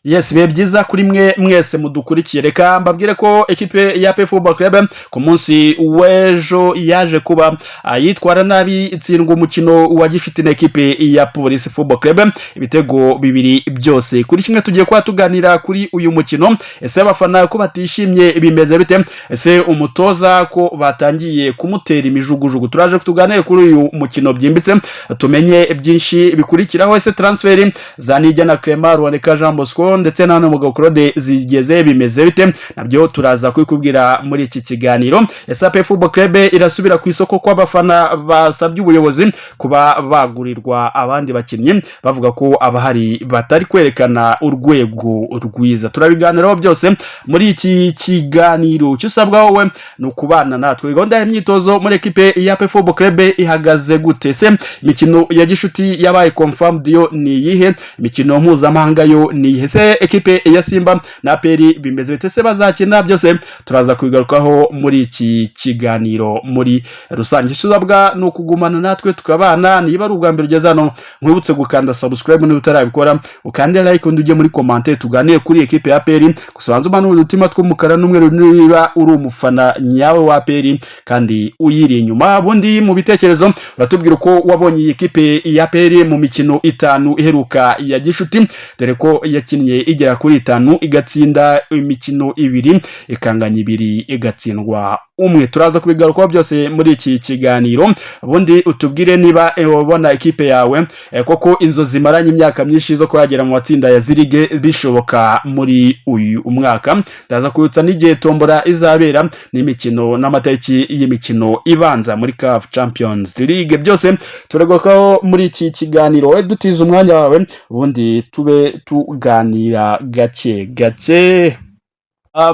Yes, bihe byiza kuri mwe mwese mudukurikiye. Reka mbabwire ko ekipe ya Football Club ku munsi w'ejo yaje kuba yitwara nabi itsindwa umukino wa gishuti na ekipe ya Police Football Club ibitego bibiri byose kuri kimwe. Tugiye kuba tuganira kuri uyu mukino. Ese abafana ko batishimye bimeze bite? Ese umutoza ko batangiye kumutera imijugujugu? Turaje kutuganira kuri uyu mukino byimbitse, tumenye byinshi bikurikiraho. Ese transfer za Nijya na Clement Rwandeka Jean Bosco ndetse na Mugabo Claude zigeze bimeze bite? Nabyo turaza kwikubwira muri iki kiganiro. Ese Football Club irasubira ku isoko kwa abafana basabye ubuyobozi kuba bagurirwa abandi bakinnyi bavuga ko abahari batari kwerekana urwego rwiza. Turabiganiraho byose muri iki kiganiro. Cyo usabwa wowe no kubana natwe. Gahunda y'imyitozo muri ekipe ya Football Club ihagaze gute? Se imikino ya gishuti yabaye confirmed yo ni yihe? Imikino mpuzamahanga yo ni yihe? Se ekipe ya Simba na Peri bimeze bite? Se bazakina? Byose turaza kubigarukaho muri iki kiganiro muri rusange. Usabwa no kugumana natwe tukabana. Niba ari ubwa mbere ugeze hano, nkwibutse gukanda subscribe niba utarabikora, ukande like undi ujye muri comment tuganire kuri ekipe ya Peri. Gusobanza umana udutima tw'umukara n'umweru niba uri umufana nyawe wa Peri kandi uyiri inyuma. Bundi mu bitekerezo uratubwira uko wabonye ekipe ya Peri mu mikino 5 iheruka ya gishuti, dore ko yakinnye igera kuri 5 igatsinda imikino 2 ikanganya 2 igatsindwa umwe. Turaza kubigarukaho byose muri iki kiganiro. Bundi utubwire niba ubona ekipe yawe koko inzozi maranye imyaka myinshi zo kwagera mu matsinda ya zirige bishoboka muri uyu umwaka. Ndaza kubutsa n'igihe tombora izabera n'imikino n'amatariki y'imikino ibanza muri CAF Champions League. Byose turagarukaho muri iki kiganiro. Dutiza umwanya wawe ubundi tube tuganira gake gake.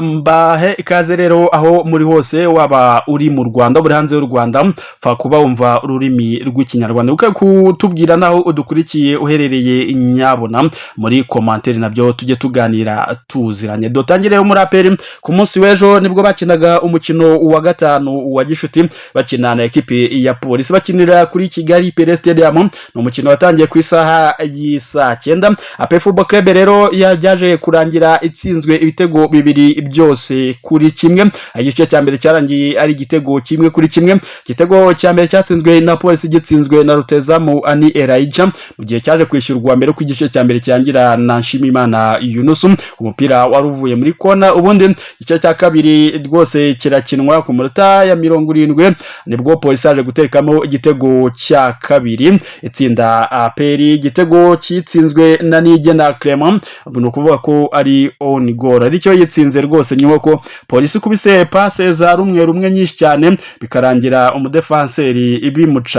Mbahe ikaze rero aho muri hose, waba uri mu Rwanda buri hanze y'u Rwanda, fa kuba wumva ururimi rw'ikinyarwanda ukakutubwira naho udukurikiye uherereye nyabona muri commentaire, nabyo tujye tuganira tuziranye. Dotangire muri Aperi ku munsi w'ejo nibwo bakinaga umukino wa gatanu wa gishuti bakina na ekipe ya Police bakinira kuri Kigali Pele Stadium. Ni umukino watangiye ku isaha y'isa 9. Ape Football Club rero yaje kurangira itsinzwe ibitego bibiri byose kuri kimwe. Igice cya mbere cyarangiye ari igitego kimwe kuri kimwe. Igitego cya mbere cyatsinzwe na Police gitsinzwe na Rutezamu Ani Elijah mu gihe cyaje kwishyurwa mbere ku igice cya mbere cyangira na Nshimimana Yunus. Umupira waruvuye muri kona. Ubundi igice cya kabiri rwose kirakinwa ku minota ya 70 nibwo Police yaje gutekamo igitego cya kabiri itsinda Aperi. Igitego kitsinzwe na Nijya na Clement, no kuvuga ko ari on goal, aricyo yitsinze rwose nyuma ko Police kubise passe za rumwe nyinshi cyane bikarangira umudefenseri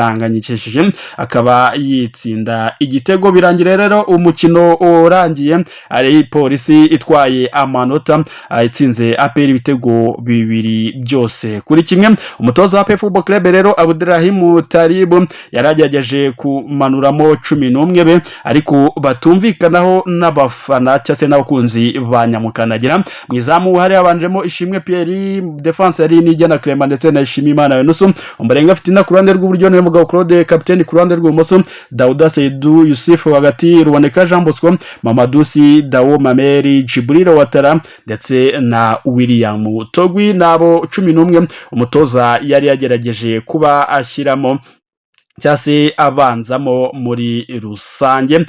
ibimucanganyikishije akaba yitsinda igitego. Birangira rero umukino urangiye ari Police itwaye amanota itsinze Aperi ibitego bibiri byose kuri kimwe. Umutoza wa Football Club rero Abdurrahim Taribu yaragerageje kumanuramo 11 be ariko batumvikanaho n'abafana cyase n'abakunzi ba Nyamukanagira. Mwizamu hari abanjemo Ishimwe Pierre, defense yari Nijya na Clement ndetse na Ishimimana Yunus. Umbarenga afite na kurande rw'uburyo ne Mugabo Claude, capitaine kurande rw'umoso Dauda Seydou Yusuf hagati Ruboneka Jean Bosco, Mamadusi Dawo Mameri, Jibril Watara ndetse na William Togwi. Nabo 11 umutoza yari yagerageje kuba ashyiramo cyase abanzamo muri rusange.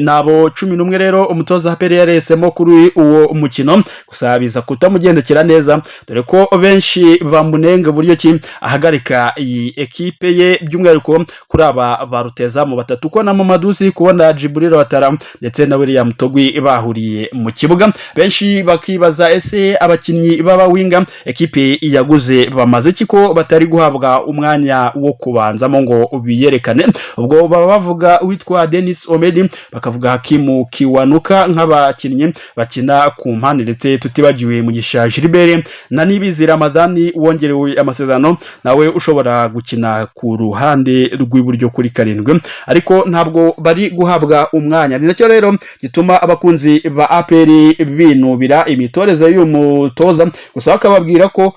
Nabo 11 rero umutoza Aperi yaresemo kuri uwo umukino, gusabiza kutamugendekera neza dore ko benshi bamunenga buryo ki ahagarika iyi ekipe ye, by'umwihariko kuri aba baruteza mu batatu ko na Mamadusi kubona Jibril Watara ndetse na William Togwi bahuriye mu kibuga. Benshi bakibaza ese abakinnyi baba winga ekipe yaguze bamaze kiko batari guhabwa umwanya wo kubanzamo ngo biyerekane. Ubwo baba bavuga witwa Dennis Omedi, bakavuga Hakimu Kiwanuka nk'abakinnyi bakina ku mpande, ndetse tutibagiwe mu gisha Gilbert na Nibizi Ramadani wongerewe amasezerano nawe ushobora gukina ku ruhande rw'iburyo kuri 7, ariko ntabwo bari guhabwa umwanya. Ni nacyo rero gituma abakunzi ba Aperi binubira imitoreze y'umutoza, gusa bakababwira ko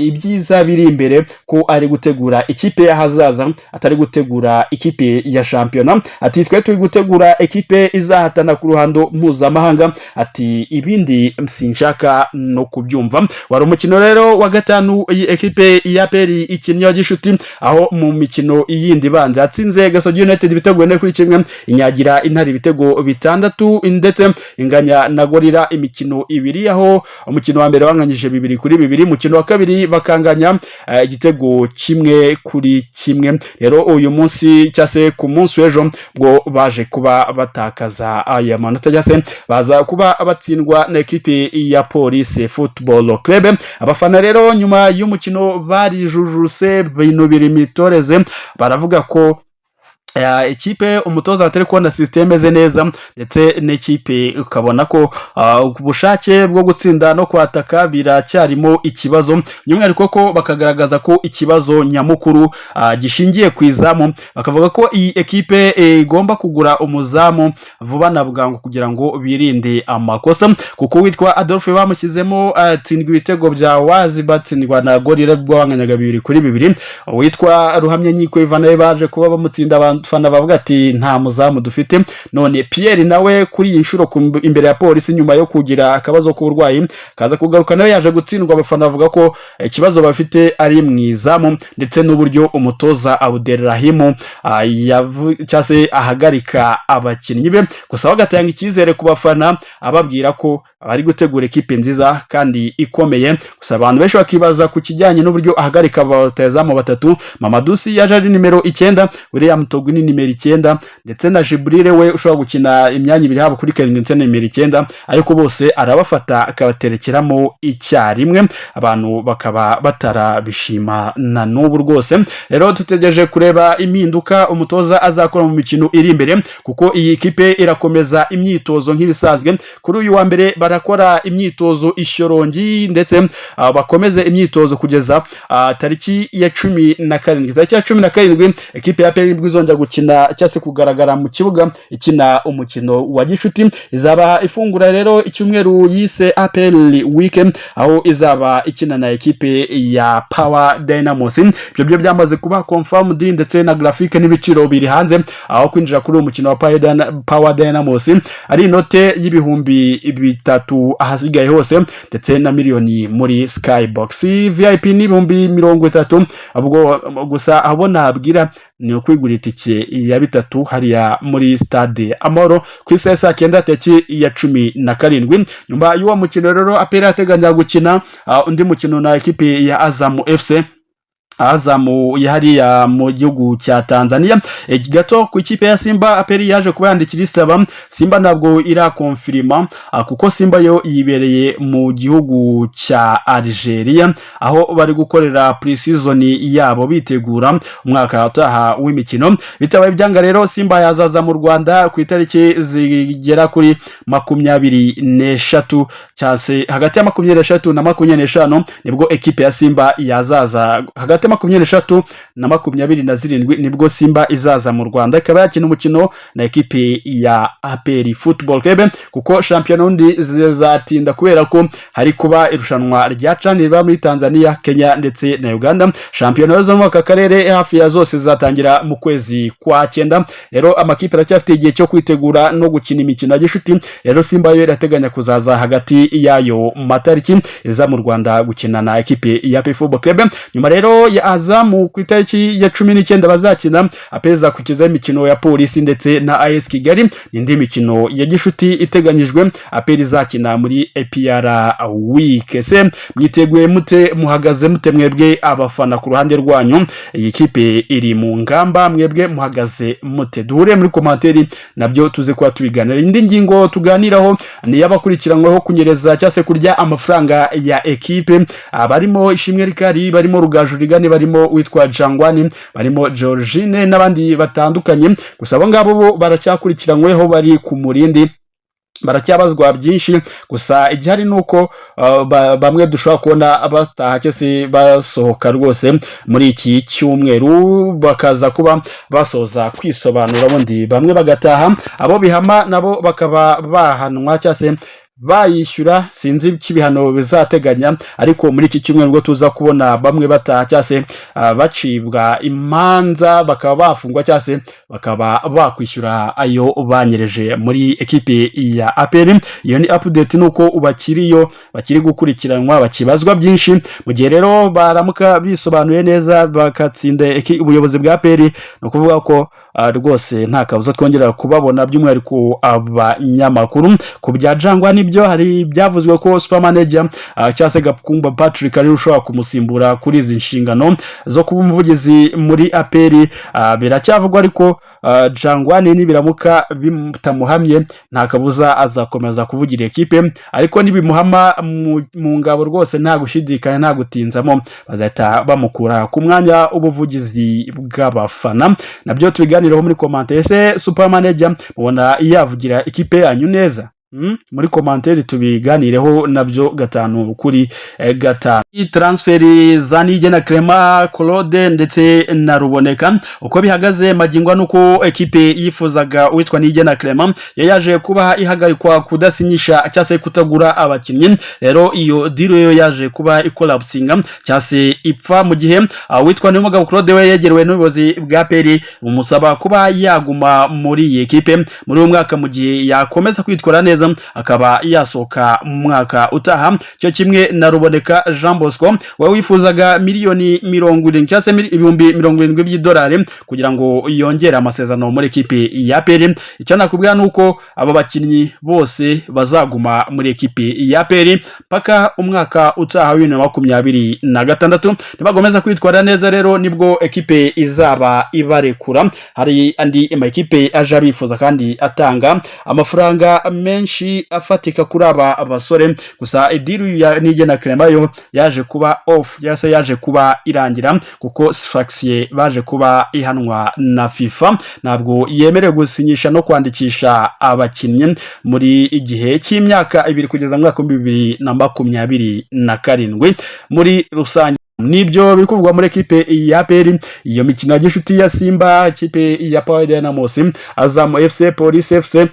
ibyiza biri imbere ko ari gutegura ikipe y'ahazaza atari bari gutegura ikipe ya shampiyona. Ati twe turi gutegura ikipe izahatana ku ruhando mpuzamahanga, ati ibindi sinshaka no kubyumva. Wari umukino rero wa gatanu ekipe ya APR ikinnye gishuti, aho mu mikino yindi banze atsinze Gasogi United ibitego 4-1, inyagira Intare ibitego 6 ndetse inganya na Gorira imikino ibiri, aho umukino wa mbere wanganyije 2-2, umukino wa kabiri bakanganya igitego 1-1. Rero uyu munsi cyase ku munsi w'ejo bwo baje kuba batakaza aya manota, cyase baza kuba batsindwa na ekipe ya Police Football Club. Abafana rero nyuma y'umukino barijujuse bintu biri mitoreze, baravuga ko ikipe umutoza atari kubona system eze neza, ndetse n'ikipe ukabona ko ubushake bwo gutsinda no kwataka biracyarimo ikibazo, by'umwihariko ko bakagaragaza ko ikibazo nyamukuru gishingiye ku izamu. Bakavuga ko iyi ekipe igomba kugura umuzamu vuba na bwangu kugira ngo birinde amakosa, kuko witwa Adolphe bamushyizemo atsindwa ibitego bya wazi batsindwa na Gorira bwanganyaga 2-2. Witwa Ruhamya Nyiko Ivana baje kuba bamutsinda abafana bavuga ati nta muzamu dufite. None Pierre nawe kuri iyi nshuro imbere ya Polisi nyuma yo kugira akabazo k'uburwayi kaza kugaruka nawe yaje gutsindwa. Abafana bavuga ko ikibazo bafite ari mwizamu ndetse n'uburyo umutoza Abdelrahim cyase ahagarika abakinnyi be, gusa bagatanga icyizere ku bafana ababwira ko bari gutegura ekipe nziza kandi ikomeye. Gusa abantu benshi bakibaza ku kijyanye n'uburyo ahagarika abatazamu batatu. Mamadusi yaje ari nimero 9, William Togwi ni nimero 9, ndetse na Jibril we ushobora gukina imyanya ibiri haba kuri 7 ndetse na nimero 9, ariko bose arabafata akabaterekeramo icyarimwe, abantu bakaba batarabishima na n'ubu rwose. Rero tutegereje kureba impinduka umutoza azakora mu mikino iri imbere, kuko iyi kipe irakomeza imyitozo nk'ibisanzwe. Kuri uyu wa mbere barakora imyitozo Ishyorongi, ndetse bakomeze imyitozo kugeza tariki ya 17. Tariki ya 17 ekipe ya APR izongera gukina cyase kugaragara mu kibuga ikina umukino wa gishuti. Izaba ifungura rero icyumweru yise APR weekend, aho izaba ikina na ekipe ya Power Dynamos. Ibyo byo byamaze kuba confirmed, ndetse na graphique n'ibiciro biri hanze, aho kwinjira kuri umukino wa Power Dynamos ari inote y'ibihumbi 3 ahasigaye hose, ndetse na miliyoni muri Skybox. VIP ni ibihumbi 30. Ubwo gusa abona abwira ni ukwigura itike ya 3 hariya muri stade Amahoro ku isaha saa 9 tariki ya 17. Nyuma y'uwo mukino rero APR ateganya gukina undi mukino na ekipe ya Azam FC. Azamu yahariya mu gihugu cya Tanzania. Gato ku ikipe ya Simba, APR yaje kuba yandikira isaba. Simba ntabwo irakonfirima kuko Simba yo yibereye mu gihugu cya Algeria, aho bari gukorera pre-season yabo bitegura umwaka utaha w'imikino. Bitabaye byanga rero Simba yazaza mu Rwanda ku itariki zigera kuri 23 cyase hagati ya 23 na 25 nibwo ekipe ya Simba yazaza. Hagati 23 na 27 nibwo Simba izaza mu Rwanda, ikaba yakina umukino na ekipe ya APR Football Club, kuko shampiyona undi zizatinda kubera ko hari kuba irushanwa rya Cyane riba muri Tanzania, Kenya ndetse na Uganda. Shampiyona zo mu karere hafi ya zose zizatangira mu kwezi kwa 9. Rero amakipe aracyafite igihe cyo kwitegura no gukina imikino ya gishuti. Rero Simba yo irateganya kuzaza hagati yayo matariki iza mu Rwanda gukina na ekipe ya APR Football Club. Nyuma rero ya Azamu ku itariki ya 19 bazakina apeza kukiza imikino ya Polisi ndetse na AS Kigali. Indi mikino ya gishuti iteganyijwe APR izakina muri APR week. Se mwiteguye mute, muhagaze mute mwebwe abafana ku ruhande rwanyu? Iyi kipe iri mu ngamba, mwebwe muhagaze mute? Duhure muri komanteri nabyo tuze kuba tubiganira. Indi ngingo tuganiraho ni yabakurikiranyweho kunyereza cyase kurya amafaranga ya ekipe, barimo Ishimwe Rikari, barimo Rugaju Rigani, barimo witwa Jangwani, barimo Georgine n'abandi batandukanye. Gusa abo ngabo bo baracyakurikiranyweho, bari ku murindi, baracyabazwa byinshi. Gusa igihari nuko bamwe dushobora kubona bataha cyese basohoka rwose muri iki cyumweru bakaza kuba basoza kwisobanura, ubundi bamwe bagataha. Abo bihama nabo bakaba bahanwa cyase bayishyura sinzi kibihano bizateganya, ariko muri iki cyumweru ngo tuza kubona bamwe bataha cyase bacibwa imanza bakaba bafungwa cyase bakaba bakwishyura ayo banyereje muri ekipe ya APR. Iyo ni update nuko ubakiriyo bakiri gukurikiranwa bakibazwa byinshi, mu gihe rero baramuka bisobanuye neza bakatsinda ubuyobozi bwa APR, no kuvuga ko rwose nta kabuza twongera kubabona, by'umwihariko abanyamakuru. Ku bya Jangwa nibyo hari byavuzwe ko super manager cyase Gakumba Patrick ari ushobora kumusimbura kuri izi nshingano zo kuba umuvugizi muri APR. Biracyavugwa ariko Jangwa ni biramuka bitamuhamye nta kabuza azakomeza kuvugira ekipe, ariko nibimuhama mu ngabo rwose nta gushidikanya nta gutinzamo bazahita bamukura ku mwanya ubuvugizi bw'abafana. Nabyo tubiganireho muri commentaire. Ese super manager mubona yavugira ekipe yanyu neza? Muri commentaire tubiganireho nabyo gatanu kuri gatanu. Transferi za Nigena Clement, Claude ndetse na Ruboneka uko bihagaze magingwa nuko ekipe yifuzaga uwitwa Nigena Clement yaje kuba ihagarikwa kudasinyisha cyase kutagura abakinnyi. Rero iyo deal yo yaje kuba ikolapsinga cyase ipfa, mu gihe uwitwa Nimugabo Claude we yegerewe n'ubuyobozi bwa APR bumusaba kuba yaguma muri iyi ekipe muri uyu mwaka, mu gihe yakomeza kwitwara neza akaba yasoka mu mwaka utaha. Cyo kimwe na Ruboneka Jean Bosco we wifuzaga miliyoni 70 cyase ibihumbi 70 by'idolari kugira ngo yongere amasezerano muri ekipe ya APR. Icyo nakubwira nuko aba bakinnyi bose bazaguma muri ekipe ya APR paka umwaka utaha wa 2026. Nibagomeza kwitwara neza rero nibwo ekipe izaba ibarekura. Hari andi ekipe aje bifuza kandi atanga amafaranga menshi afatika kuri aba basore, gusa idiru ya Nigena Clement yo yaje kuba off, yase yaje kuba irangira kuko Sfaxie baje kuba ihanwa na FIFA, ntabwo yemerewe gusinyisha no kwandikisha abakinnyi muri igihe cy'imyaka 2 kugeza mu mwaka 2027 muri rusange. Nibyo bikuvugwa muri ekipe ya APR. Iyo mikino ya gishuti ya Simba, ekipe ya Power Dynamos, Azam FC, Police FC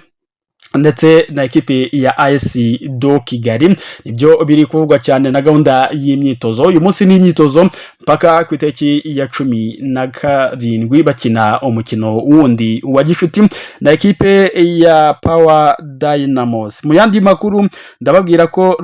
ndetse na ekipe ya AS do Kigali ibyo biri kuvugwa cyane na gahunda y'imyitozo. Uyu munsi ni imyitozo mpaka ku itariki ya 17 bakina umukino wundi wa gishuti na ekipe ya Power Dynamos. Mu yandi makuru ndababwira ko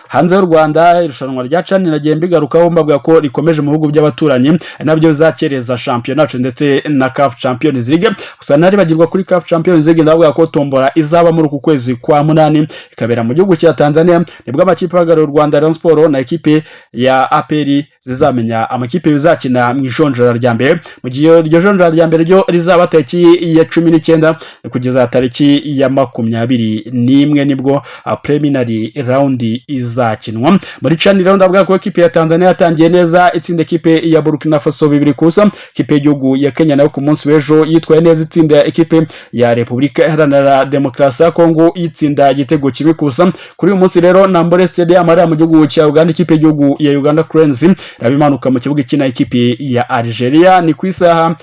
hanze y'u Rwanda irushanwa rya Cyane nagiye mbigarukaho mbabwira ko rikomeje mu bihugu by'abaturanyi, nabyo zakereza championnat ndetse na CAF Champions League. Gusa nari bagirwa kuri CAF Champions League ndavuga ko tombora izaba muri uku kwezi kwa 8 ikabera mu gihugu cya Tanzania, nibwo amakipe ahagarariye u Rwanda Rayon Sport na ekipe ya APR zizamenya amakipe bizakina mu ijonjora rya mbere, mu gihe iryo jonjora rya mbere ryo rizaba tariki ya 19 kugeza tariki ya 21 nibwo preliminary round izakinwa. Muri Cyane round avuga ko ekipe ya Tanzania yatangiye neza itsinda ekipe ya Burkina Faso 2-0. Ekipe y'igihugu ya Kenya nayo ku munsi w'ejo yitwaye neza itsinda ekipe ya Republika Iharanira Demokarasi ya Kongo itsinda igitego 1-0. Kuri uyu munsi rero Nambole Stadium ari mu gihugu cya Uganda, ekipe y'igihugu ya Uganda Cranes rabimanuka mu kibuga kina ekipe ya Algeria. Ni ku isaha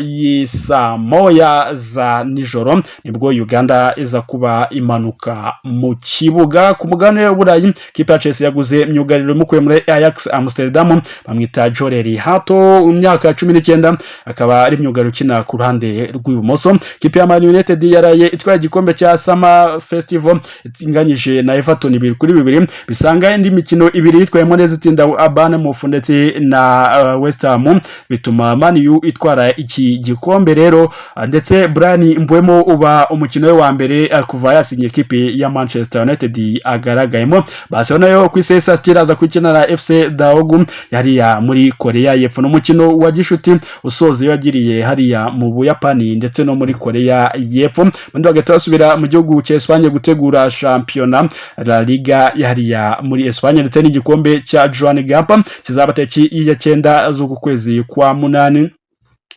y'isa moya za nijoro nibwo Uganda iza kuba imanuka mu kibuga. Ku mugabane w'Uburayi ekipe ya Chelsea yaguze myugariro mukuye muri Ajax Amsterdam bamwita Joreri Hato imyaka 19 akaba ari myugariro ukina ku ruhande rw'ibumoso. Ekipe ya Man United yaraye itwaye igikombe cya Summer Festival inganyije na Everton 2-2 bisanga indi mikino 2 yitwayemo neza itsinda Bournemouth ndetse na West Ham bituma Man U itwara iki gikombe rero, ndetse Brian Mbwemo uba umukino we wa mbere kuva yasinye ekipe ya Manchester United agaragayemo. Barcelona yo ku isesa stiraza kwikina na FC Daogu yariya muri Korea y'Epfo n'umukino wa gishuti usoze yagiriye hariya mu Buyapani ndetse no muri Korea y'Epfo. Mundi bagahita basubira mu gihugu cya Espagne gutegura championnat La Liga yariya muri Espagne ndetse n'igikombe cya Joan Gamper kizaba tariki ya 9 z'ukwezi kwa 8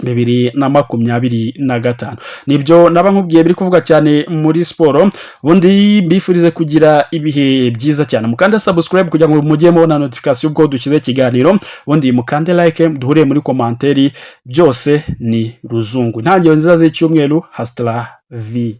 2025. Nibyo naba nkubwiye biri kuvuga cyane muri sport. Bundi mbifurize kugira ibihe byiza cyane, mukanda subscribe kugira ngo mujye mubona notification ubwo dushyize kiganiro, bundi mukande like duhure muri commentaire. Byose ni ruzungu. Ntangiriro nziza z'icyumweru. Hasta la vie.